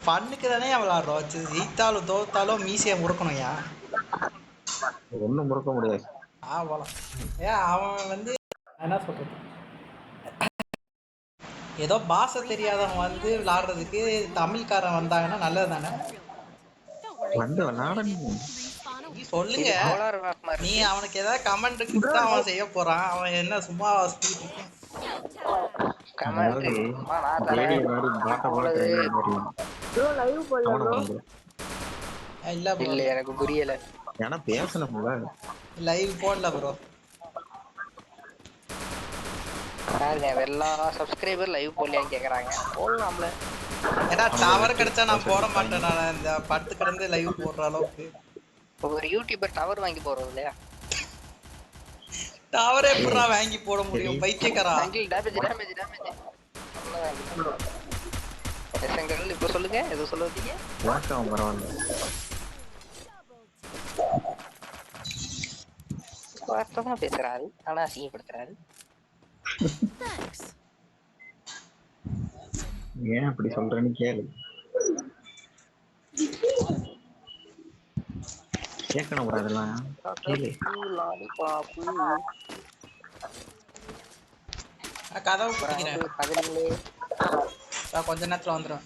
பண்ணுக்கு தானே விளாடுறோம். ஜெயித்தாலும் தோத்தாலும் மீசையை முறுக்கணும்யா. ஒன்றும் முறுக்க முடியாது. போலாம். ஏன் அவன் வந்து என்ன சொல்றது, ஏதோ பாஷை தெரியாதவன் வந்து விளாடுறதுக்கு தமிழ்காரன் வந்தாங்கன்னா நல்லது தானே. வந்து விளாடணும். நீ சொல்லுங்க, நீ அவனுக்கு ஏதாவது கமெண்ட் கொடுத்தா அவன் செய்ய போறான். அவன் என்ன சும்மா இல்ல எனக்கு புரியல. ஏன்னா பேசணும்ல, லைவ் போடல ப்ரோ. எல்லா சப்ஸ்கிரைபர் லைவ் போடலையான்னு கேக்குறாங்க. போடலாம்ல. ஏன்னா டவர் கிடைச்சா நான் போட மாட்டேன். நான் இந்த படுத்து கிடந்து லைவ் போடுற அளவுக்கு. ஒரு யூடியூபர் டவர் வாங்கி போடுறது இல்லையா? டவரே எப்படா வாங்கி போட முடியும் பைத்தியக்காரா? இப்ப சொல்லுங்க, எது சொல்ல வந்தீங்க? வாஸ்தவமா பேசுறாரு, ஆனா அசிங்கப்படுத்துறாரு. ஏன் அப்படி சொல்றேன்னு கேளு. கேட்கணும் கூட அதெல்லாம் கேளு. கதவு குடிக்கிறேன், கொஞ்ச நேரத்துல வந்துடும்.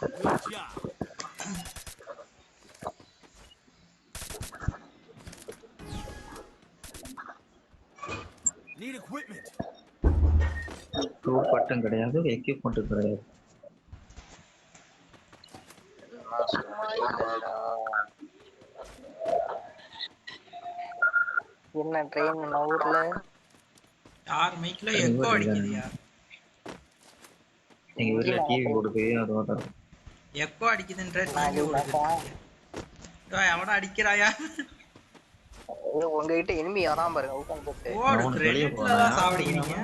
பட்டம் கிடையாது, எக்யூப்மெண்ட் கிடையாது. என்ன ட்ரெயின் ஊர்ல யார் மைக்ல எக்கோ அடிக்குதுயா? எங்க வீட்ல டிவி ஓடுது, அதுவா தான் எக்கோ அடிக்குதுன்ற டிவி ஓடுது. எவனா அடிக்கிறாயா? உங்ககிட்ட எனிமி வராம பாருங்க. ஊக்கம் போட்டு ஓடு, கிரெடிட்ல தான் சாவடிக்கிறீங்க.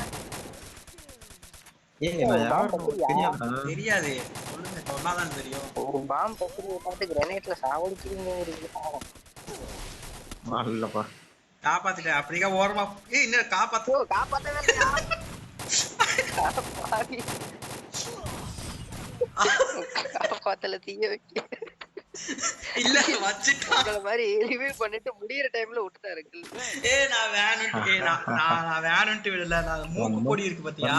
தெரியாது, சொல்லுங்க, சொன்னாதான் தெரியும். ஒரு பாம் பக்கத்துல பார்த்து கிரனேட்ல சாவடிக்கிறீங்க. இல்லப்பா, காப்பாத்திட்டேன். அப்படியே ஓரமா இன்னும் காப்பாத்தவே காப்பாத்தல தீய வைக்க இல்ல வச்சிட்டாங்க மாதிரி ரிவ்யூ பண்ணிட்டு முடியற டைம்ல விட்டுட்டாரு. நான் வேணும்ட்டு விடல. நான் மூக்கு பொடி இருக்கு பாத்தியா,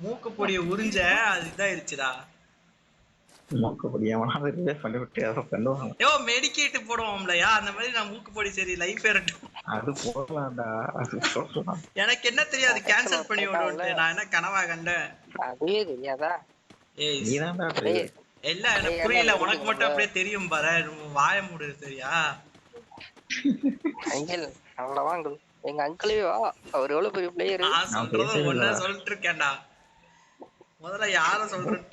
மூக்கு பொடியை உறிஞ்ச அது இதாயிருச்சுடா. மெடிக்கேட் போடுவோம்லயா, அந்த மாதிரி நான் மூக்கு பொடி சரி லைஃப் ஏறட்டும் அது போடலாம்டா. எனக்கு என்ன தெரியாது, கேன்சல் பண்ணி விடுவோம்ட்டு. நான் என்ன கனவா கண்டேன்? அதுவே தெரியாதா? இல்ல எனக்கு புரியல, உனக்கு மட்டும் அப்படியே தெரியும் பாரு. வாய மூடு சரியா? அங்கிள் அவ்வளவா அங்கிள், எங்க அங்கிளே வா, அவர் எவ்வளவு பெரிய பிளேயர். நான் சொல்றது ஒண்ணு சொல்லிட்டு இருக்கேன்டா. முதல்ல யார சொல்றேன்?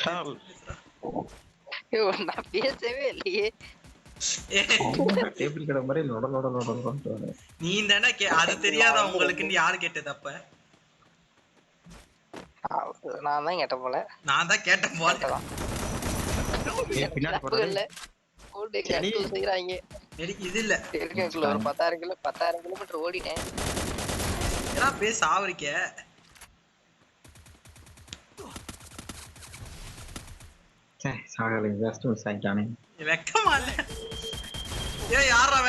நான் பேசவே இல்லையே. நீ தானே அது தெரியாதா உங்களுக்குன்னு யாரு கேட்டது? அப்ப நான் தான் கேட்ட போல. நான் தான் கேட்டேன் போல. இது இல்ல, ஒரு 10,000 கிலோமீட்டர் ஓடிட்டேன். பேச ஆவரிக்க வெக்கமா இல்ல? யாரா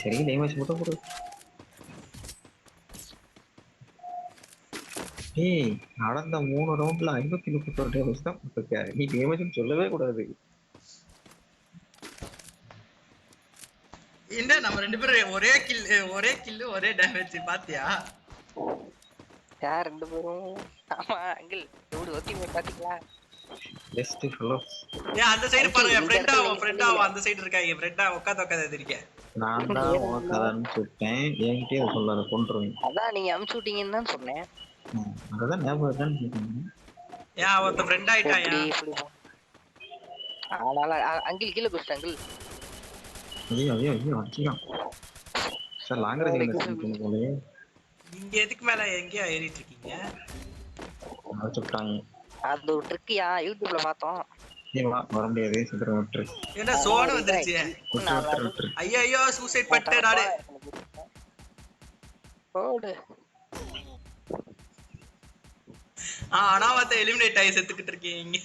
சரி டேமேஜ் மட்டும் கொடு. நடந்த 3 ரவுண்ட்ல 531 டேமேஜ் தான் கொடுத்துருக்காரு. நீ டேமேஜ் சொல்லவே கூடாது. என்ன நம்ம 2 பேரும் ஒரே கில் ஒரே டேமேஜ் பாத்தியா? யார் 2 பேரும்? ஆமா அங்கிள், எவ்வளவு ஓகே பாத்தீங்களா? Best fellows. அந்த சைடு பாருங்க, ஃப்ரெண்டாவோ அந்த சைடு இருக்காங்க. ஃப்ரெண்டா உட்கார்ந்து இருக்கேன். நான் தான் உட்கார்ந்து சொல்றேன், என்கிட்டயே சொல்லாத கொன்றுவேன். அதான் நீங்க அமுச்சு விட்டீங்கன்னு தான் சொன்னேன். அதான் ஞாபகம் தான் கேக்குறீங்க. அவன் ஃப்ரெண்ட் ஆயிட்டாயா? ஆனால அங்கிள் கீழ குஸ்ட் அங்கிள். ஐயோ அடிச்சான் சார். லாங் ரேஞ்ச் போலே. இங்க எதுக்கு மேல எங்க ஏறிட்டு இருக்கீங்க? அத சொல்றாங்க. அது ஒரு ட்ரிக்கியா யூடியூப்ல பார்த்தோம். நீ வர முடியாது, சீக்கிரம் விட்டுரு. என்ன சோனு வந்துருச்சு? ஐயோ சூசைட் பண்ணிட்டேன் நானே. ஓடு அனாவத்தை எலிமினேட் ஆகி செத்துக்கிட்டு இருக்கீங்க.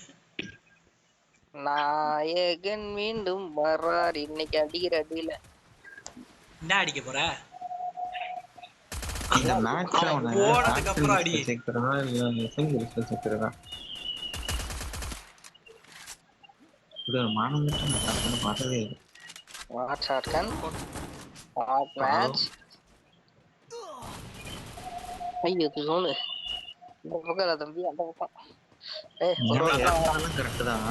நாயகன் மீண்டும் வர்றார் இன்னைக்கு அடிக்கிற அடியில. என்ன அடிக்க போற? இந்த மேட்ச்ல அவன் அவன போனதுக்கு அப்புறம் அடி. சேர்க்கிறதா இல்ல சிங்கிள்ஸ்ல சேர்க்கிறதா? இது மானம் மட்டும் பார்த்ததே இல்லை. வாட்ச் ஆட்கன் வாட் மேட்ச். ஐயோ ஜோனு இந்த பக்கம் தம்பி அந்த பக்கம். கரெக்ட் தான்.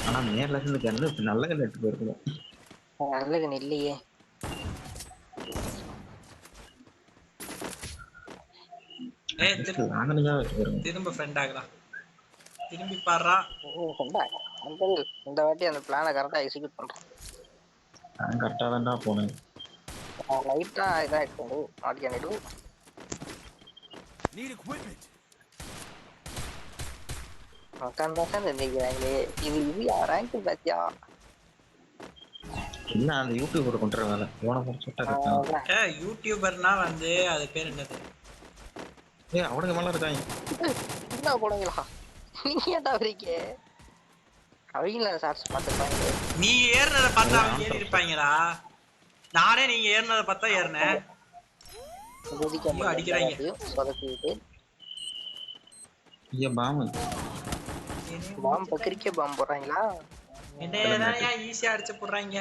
ஆனா நேர்ல இருந்து கண்ணு நல்ல கண்ணு எடுத்து போயிருக்கணும். நல்ல கண்ணு இல்லையே. திரும்ப ஃப்ரெண்ட் ஆகலாம். திரும்பி பாடுறா. இந்த வாட்டி அந்த பிளானை கரெக்டா எக்ஸிக்யூட் பண்றேன். நான் கரெக்டா தான்டா போனேன். லைட்டா இதா இருக்கு. What can I to? Need equipment. உட்காந்து நினைக்கிறாங்களே இது ரேங்க் பாத்தியா? இல்ல அந்த யூடியூபர் கொண்டு வேலை இவனை முடிச்சுட்டா. யூடியூபர்னா வந்து அது பேர் என்னது? அவனுக்கு மேல இருக்காங்க. என்ன போடுங்களா நீங்க ஏன்டா வரீங்க? அவங்கள ஷார்ட்ஸ் பார்த்துருப்பாங்க. நீ ஏறினதை பார்த்தா அவங்க ஏறி இருப்பாங்களா? நானே நீங்க ஏறினதை பார்த்தா ஏறினேன். அடிக்கிறாங்க. பாம்பு கிரிக்கெட் பாம்பு போடுறாங்களா? என்ன ஈஸியா அடிச்சு போடுறாங்க.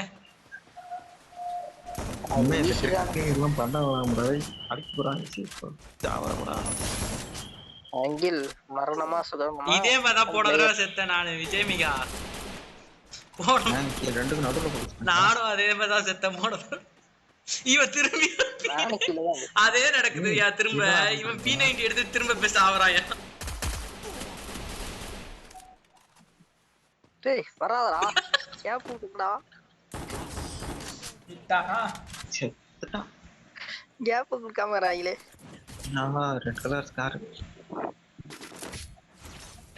அங்கில் மரணமா சுதமா இதே மாதிரிதான் போன தடவை செத்தேன் நானு. விஜயமிகா நானும் அதே மாதிரிதான் செத்தேன் போன. இவன் திரும்பி அதே நடக்குது. திரும்ப இவன் P90 எடுத்து திரும்ப பேச ஆவறாயா? டேய் வராதடா. கேப் விட்டுடா. விட்டானா? செத்துடா. கேப் கொடுக்காம வராங்களே. நானா ரெட் கலர் ஸ்கார்.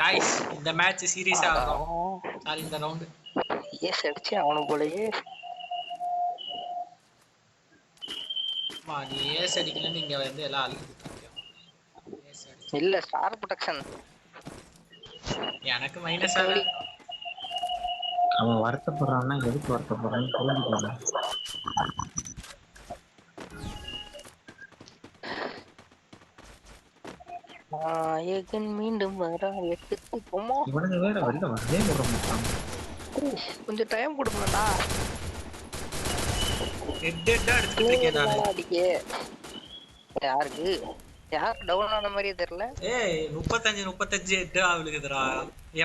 गाइस இந்த மேட்ச் சீரியஸா ஆகும். சாரி இந்த ரவுண்ட். எஸ் அடிச்சு அவன போலயே. நீ ஏஸ் அடிக்கலன்னு இங்க வந்து எல்லாம் அழுதுட்டு இல்ல ஸ்டார் ப்ரொடெக்ஷன் எனக்கு மைனஸ் ஆகி அவன் வருத்தப்படுறான்னா எதுக்கு வருத்தப்படுறான்னு புரிஞ்சுக்கல. நாயகன் மீண்டும் வர எட்டு போமா. இவனுங்க வேற வெளில வரவே விட மாட்டான். கொஞ்சம் டைம் கொடுக்கணும்டா. ஹெட் அடிச்சிட்டு இருக்கேன் நான். அடிக்கே யாருக்கு யார் டவுன் ஆன மாதிரியே தெரியல. ஏய் 35 ஹெட் ஆவுலுதுடா.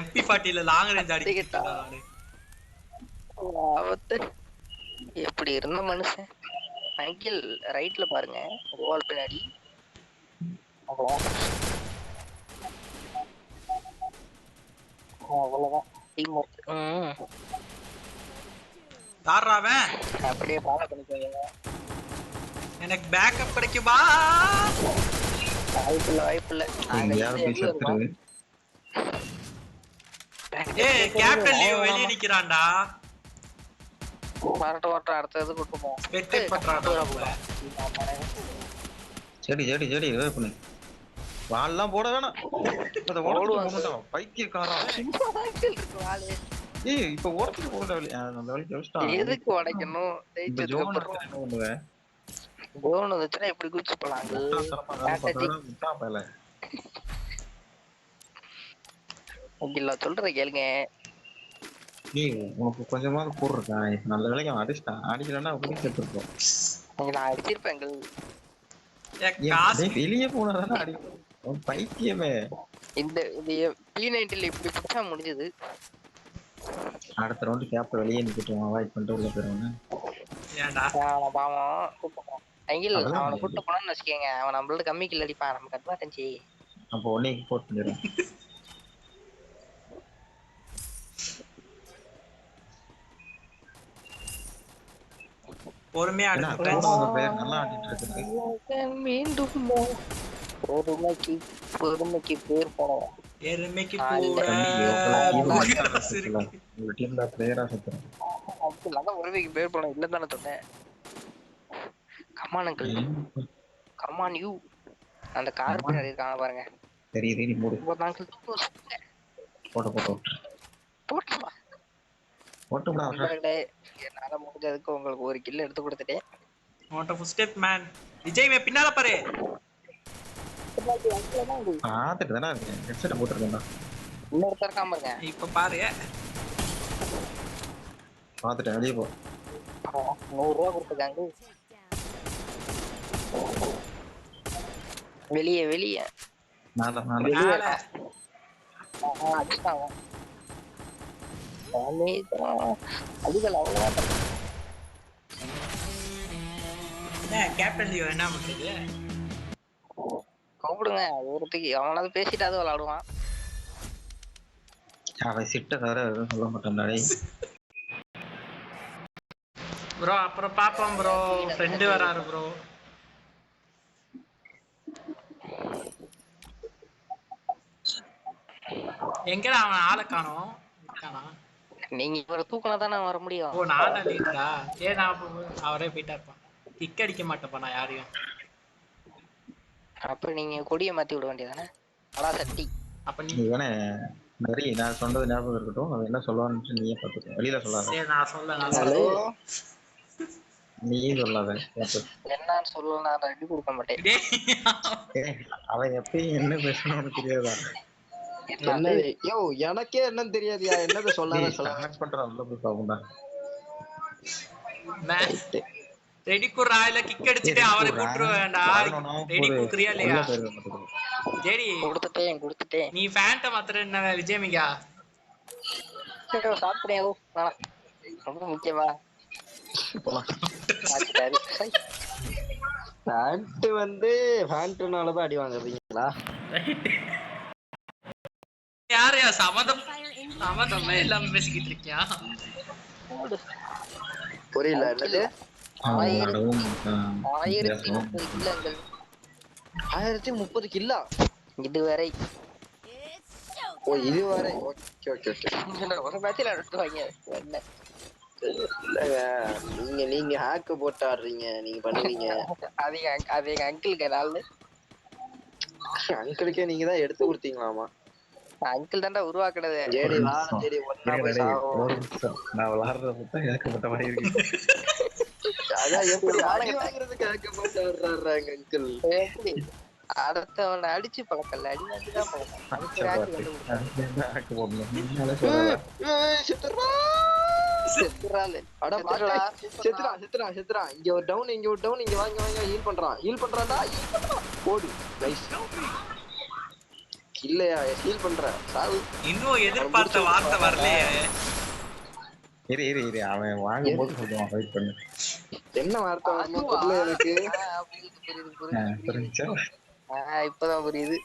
MP40 ல லாங் ரேஞ்ச் அடிச்சிட்டா நானு. ஆவத்து எப்படி இருந்த மனுஷன். அங்கிள் ரைட்ல பாருங்க வால் பின்னாடி. அவ்வளவுதான் டீம் ஒர்க். தாராவன் அப்படியே ஃபாலோ பண்ணிக்கோங்க. எனக்கு பேக்கப் கிடைக்குமா? வாய்ப்பில்ல. ஏய் கேப்டன் லியோ வெளிய நிக்கறான்டா. வரட்ட அடுத்தது கூட்டுமோ. வெட்டி பண்றாடா போல. சரி வெயிட் பண்ணு. வால்லாம் போட வேணாம். அத ஓடுவாங்க பைக்கியக்காரா. வாளே ஏய் இப்ப ஓடத்துல போறத அந்த வழி ஜஸ்டா. எதுக்கு உடைக்கணும்? ஜெயிச்சதுக்கு அப்புறம் பண்ணுவேன். போன் வந்துச்சுனா இப்படி குச்சி போலாங்க. இல்ல சொல்றத கேளுங்க. நீ உனக்கு கொஞ்சமாவது கூர் இருக்கா? நல்ல வேலைக்கு அவன் அடிச்சிட்டான். அடிக்கலன்னா அப்படியே செத்துருப்போம். நான் அடிச்சிருப்பேங்க. வெளியே போனதானே அடிக்கும். பைத்தியமே. இந்த P90 இப்படி புடிச்சா முடிஞ்சது. அடுத்த ரவுண்ட் கேப்ல வெளியே நிக்கிட்டோம். அவாய்ட் பண்ணிட்டு உள்ள போறவன. ஏன்டா? பாவம் கூப்பிடுறோம். அங்கில் அவனை கூப்பிட்டு போனான்னு வச்சுக்கோங்க. அவன் நம்மளோட கம்மி கில் அடிப்பான். நமக்கு அட்வான்டேஜ். அப்போ உடனே போட் பண்ணிடுறேன். பொறுமையா அடிச்சு நல்லா ஆடிட்டு இருக்கு. மீண்டும் பொறுமைக்கு பேர் போனோம். எருமைக்கு கூட உங்க டீம்ல பிளேயரா சுத்துறேன். அப்படிலாம் பொறுமைக்கு பேர் போனோம். இல்ல தானே சொன்னேன். Come on uncle come on you. அந்த கார் பின்னாடி இருக்காங்க பாருங்க. தெரியுது நீ மூடு போட்டு அங்கிள் போட்டு போட்டுமா போட்டுடா நண்பர்களே, என்னால முடிஞ்சதுக்கு உங்களுக்கு ஒரு கில் எடுத்து கொடுத்துட்டேன். உன்கிட்ட ஃபுட் ஸ்டெப் மேன். விஜய் பின்னால பாரு. பாத்துட்டு தானே இருக்கேன். ஹெட்செட் போட்டுருக்கேன்டா. இன்னொருத்தர் இருக்காம பாருங்க. இப்ப பாரு. பாத்துட்டேன் வெளியே போ. 100 ரூபா கொடுத்துருக்காங்க. வெளியே வெளியே மேல. அடிச்சாங்க. அதுகள் அவ்வளவுதான். கேப்டன் லியோ என்ன பண்றது? கூப்பிடுங்க ஒருத்துக்கு அவனாவது பேசிட்டு அது விளையாடுவான். அவன் சிட்ட வேற எதுவும் சொல்ல மாட்டான்டா. ப்ரோ அப்புறம் பாப்போம் ப்ரோ. ஃப்ரெண்ட் வராரு ப்ரோ. எங்கடா அவன் ஆளை காணோம். நீங்க இவரை தூக்கினா தானே வர முடியும். ஓ நான் லீடரா? ஏன் நான் அவரே போயிட்டா இருப்பான். கிக் அடிக்க மாட்டேப்பா நான் யாரையும். அப்ப நீங்க கொடியை மாத்தி விட வேண்டியதானே. அடா சட்டி. அப்ப நீ வேணா நிறைய நான் சொன்னது ஞாபகம் இருக்கட்டும். அவன் என்ன சொல்லுவான்னு நீயே பார்த்துக்கோ. வெளியில சொல்லாத. சரி நான் சொல்ல. நீயே சொல்லாத. என்னன்னு சொல்ல நான் ரெடி கொடுக்க மாட்டேன். அவன் எப்பயும் என்ன பேசணும்னு தெரியாதா? என்னது யோ எனக்கே என்னன்னு தெரியாதுயா. என்னது சொல்லாத கனெக்ட் பண்ற உள்ள போய் பாப்போம்டா. ரெடி குறா இல்ல கிக் அடிச்சிட்டு அவரை கூட்ற வேண்டாம். ரெடி குக்குறியா இல்லையா? ஜெடி கொடுத்துட்டேன். நீ ஃபேண்ட மாத்திர என்ன விஜயமிகா? சாப்பிடுறியா? ரொம்ப முக்கியமா பேண்ட் வந்து பேண்ட்னால தான் அடி வாங்குறீங்களா? யாரையா சம்மதமே இல்லாம பேசிக்கிட்டு இருக்கியா? புரியல. என்னது 1030 கில்லா இதுவரை? ஓ இதுவரை. Okay okay okay. ஒரு மேட்ச்ல எடுத்துவாங்க. இல்லங்க நீங்க ஹேக் போட்டு ஆடுறீங்க. நீங்க பண்ணுவீங்க. அது எங்க அங்கிளுக்கு நாள். அங்கிளுக்கே நீங்க தான் எடுத்து கொடுத்தீங்களாமா? அங்கிள் தாண்டா உருவாக்குனது. ஜேடி வா ஜேடி ஒண்ணா போய் சாவோம். நான் விளையாடுறத பார்த்தா ஏகப்பட்ட மாதிரி இருக்கு. அதான் எப்படி அடி வாங்குறதுக்கு ஹேக் போட்டு ஆடுறாங்க அங்கிள். எப்படி அடுத்தவனை அடிச்சு பழக்கல. அடி வாங்கிதான் பழக்கம். செத்துறான். இங்க ஒரு டவுன் இங்க ஒரு டவுன். இங்க வாங்க ஹீல் பண்றான்டா. போடு நைஸ். இல்லையா ஹீல் பண்ற சாவு. இன்னும் எதிர்பார்த்த வார்த்தை வரலையே. இரு அவன் வாங்கும்போது சொல்லுவான். வெயிட் பண்ணு. என்ன வார்த்தை தெரியல எனக்கு. புரிஞ்சா? இப்பதான் புரியுது.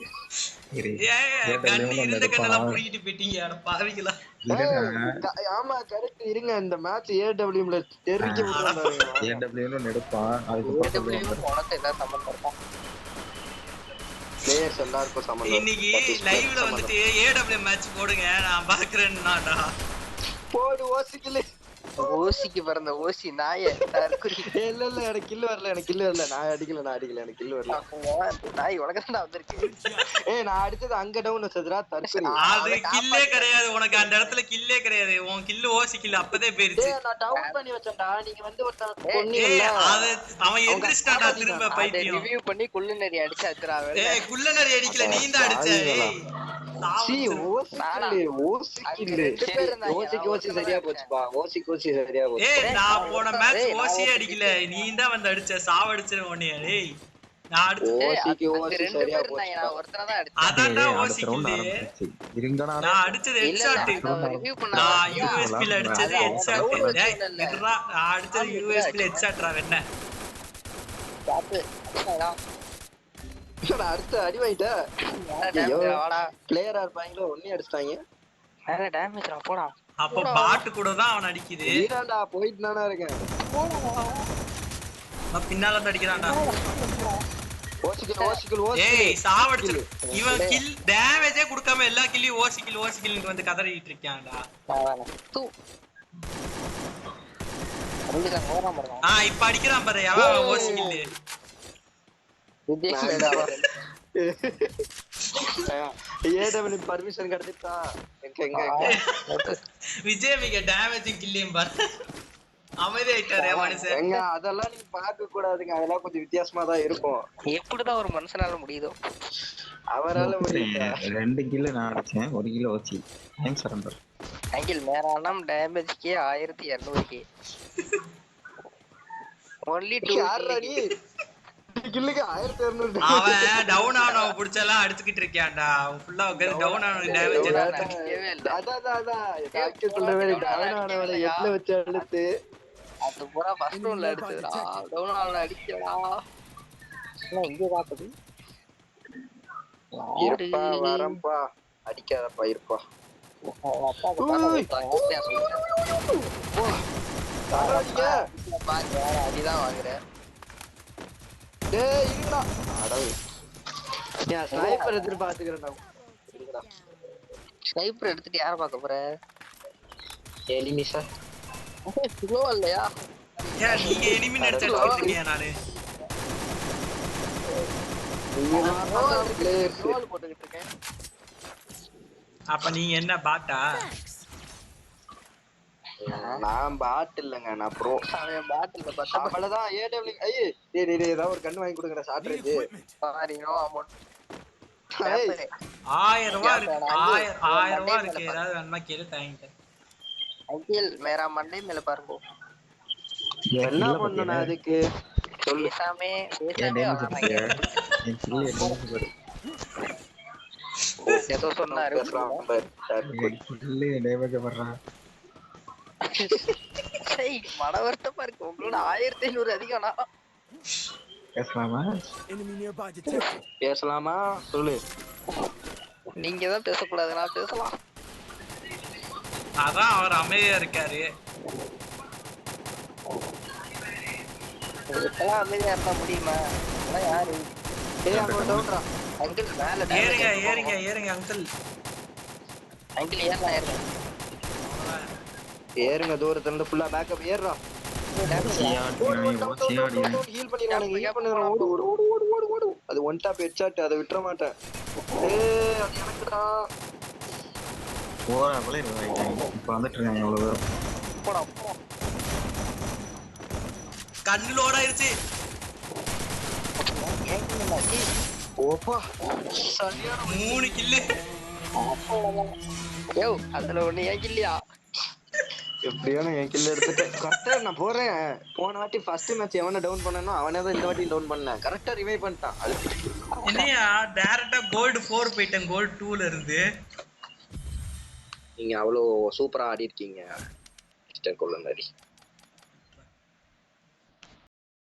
ஆமா கரெக்ட். இருங்க இந்த மேட்ச் ஏடபிள்யூல தெரிவிக்க விடுறாங்க. ஏடபிள்யூன்னு எடுப்பான். அதுக்கு என்ன சம்பந்தம்? பிளேயர்ஸ் எல்லாருக்கும் சம்பந்தம். இன்னைக்கு லைவ்ல வந்துட்டு ஏடபிள்யூ மேட்ச் போடுங்க நான் பாக்குறேன்னாடா. போடு ஓசிக்கு பிறந்த ஓசி நாயே. இல்ல எனக்கு கில் வரல. நான் அடிக்கல எனக்கு கில் வரல. நாய் உனக்குதான் வந்திருக்கு. நான் அடிச்சது அங்க டவுன் வச்சதுடா. தற்கொலை அது கில்லே கிடையாது. உனக்கு அந்த இடத்துல கில்லே கிடையாது. உன் கில்லு ஓசி கில் அப்பதே போயிருச்சு. நான் டவுன் பண்ணி வச்சேன்டா. நீங்க வந்து ஒருத்தன் அது அவன் எந்திரிச்சிட்டான்டா திரும்ப பைத்தியம். ரிவ்யூ பண்ணி குள்ளநரி அடிச்சாச்சுடா. குள்ளநரி அடிக்கல நீ தான் அடிச்ச. ஓசி சரியா போச்சுப்பா. ஓசி சரியா போச்சு. நான் போன மேட்ச் ஓசியே அடிக்கல. நீ தான் வந்து அடிச்ச. சாவடிச்ச உன்னைய. டேய் நான் அடிச்சது ஓசி சரியா போச்சு. ஒருத்தனதான் அடிச்சேன். அதான்டா ஓசி கில். நான் அடிச்சது ஹெட்ஷாட். நான் யூஎஸ்பி ல அடிச்சது ஹெட்ஷாட். டேய் நிறா. நான் அடிச்சது யூஎஸ்பி ல ஹெட்ஷாட்ரா வெண்ண. அடுத்த அடி வாங்கிட்ட. பிளேயரா இருப்பாங்களோ ஒண்ணே அடிச்சிட்டாங்க. வேற டேமேஜ் போடா. அப்ப பாட் கூட தான் அவன் அடிக்குது. நீடாடா போயிட்டு நானா இருக்கேன். நான் பின்னால இருந்து அடிக்கறான்டா. ஓசிக்கில் ஏய் சாவடிச்சு. இவன் கில் டேமேஜே கொடுக்காம எல்லா கில்லையும் ஓசிக்கில் வந்து கதறிட்டு இருக்கான்டா. இப்ப அடிக்கறான் பாரு. அவன் ஓசிக்கில். ஏடபிள்யூ பர்மிஷன் கிடைச்சிட்டா எங்க எங்க விஜய் மிக டேமேஜிங் கில்லியும் பாரு அமைதி ஆயிட்டாரு மனுஷன் எங்க அதெல்லாம் நீங்க பார்க்க கூடாதுங்க அதெல்லாம் கொஞ்சம் வித்தியாசமா தான் இருக்கும் எப்படிதான் ஒரு மனுஷனால முடியுதோ அவரால முடியல 2 கிலோ நான் அடிச்சேன் 1 கிலோ வச்சு டைம் சரண்டர் அங்கில் மேரானம் டேமேஜ்க்கே 1200 ஒன்லி 2 கில்லுக்கு 1200 அவன் டவுன் ஆனவ புடிச்சலாம் அடிச்சிட்டு இருக்கான்டா அவன் ஃபுல்லா உட்கார்ந்து டவுன் ஆன டேமேஜ் டாக்டர் சொல்றவே டவுன் ஆனவளை எட்ல வச்சு அழுத்து அது பூரா ஃபர்ஸ்ட் ரவுண்ட்ல அடிச்சதுடா டவுன் ஆன அடிச்சடா இங்க பாத்தது இருப்பா வரம்பா அடிக்காதப்பா இருப்பா அடிதான் வாங்குறேன் டேய் இருடா அடவு நான் ஸ்னைப்பர் எடுத்து பாத்துக்கறேன்டா ஸ்னைப்பர் எடுத்துட்டு யார பார்க்க போற எலிமிஷா ஸ்லோ இல்லையா ஏன் நீங்க எனிமி அடிச்சிட்டு இருக்கீங்க நானு ரோல் போட்டுக்கிட்டு இருக்கேன் அப்ப நீங்க என்ன பாட்டா நான் பாட் இல்லங்க நான் ப்ரோ அவன் பேட்டில் பார்த்தா அவ்வளவுதான் ஏடபிள்யூ ஐயே டேய் டேய் ஏதாவது ஒரு கன் வாங்கி கொடுங்கடா ஷார்ட்ரேஜ் சாரி நோ அமௌண்ட் 1000 ரூபாய் இருக்கு 1000 ரூபாய் இருக்கு ஏதாவது வேணுமா கேளு தாங்கிட்டேன் அங்கில் மேரா மண்டை மேல பாருங்க என்ன பண்ணனும் அதுக்கு சொல்லு பேசாமே ஏதோ சொன்னாரு சரி மன வருத்தமா இருக்கு உங்களோட 1500 அதிகம்னா பேசலாமா சொல்லு நீங்க தான் பேசக்கூடாது நான் பேசலாம் அதான் அவர் அமைதியா இருக்காரு இதெல்லாம் அமைதியா இருந்தா முடியுமா அதெல்லாம் யாரு ஏய் அங்க டவுன்டா அங்கிள் மேல ஏறுங்க ஏறுங்க ஏறுங்க அங்கிள் அங்கிள் ஏறலாம் ஏறலாம் ஏறுங்க தூரத்துல இருந்து ஃபுல்லா பேக்கப் ஏறுறா ஹீல் பண்ணிடுறானுங்க ஓடு ஓடு ஓடு ஓடு ஓடு ஓடு அது ஒன் டாப் ஹெட்ஷாட் அதை விட்டுற மாட்டேன் ஏய் அது எனக்குடா போறாங்களே இப்ப வந்துட்டு இருக்காங்க அவ்வளவு பேரும் போடா கண்ணு லோட் ஆயிருச்சு ஓப்பா சரியான 3 கில்லு யோ அதுல ஒண்ணு ஏன் இல்லையா எப்படியான என் கில்ல எடுத்துட்டேன் கரெக்டா நான் போறேன் போன வாட்டி ஃபர்ஸ்ட் மேட்ச் எவனை டவுன் பண்ணனோ அவனே தான் இந்த வாட்டி டவுன் பண்ணேன் கரெக்டா ரிவைவ் பண்ணிட்டான் என்னையா டைரக்டா கோல்டு 4 போயிட்டேன் கோல்டு 2 ல இருந்து நீங்க அவ்வளவு சூப்பரா ஆடி இருக்கீங்க மிஸ்டர் கொல்லந்தாரி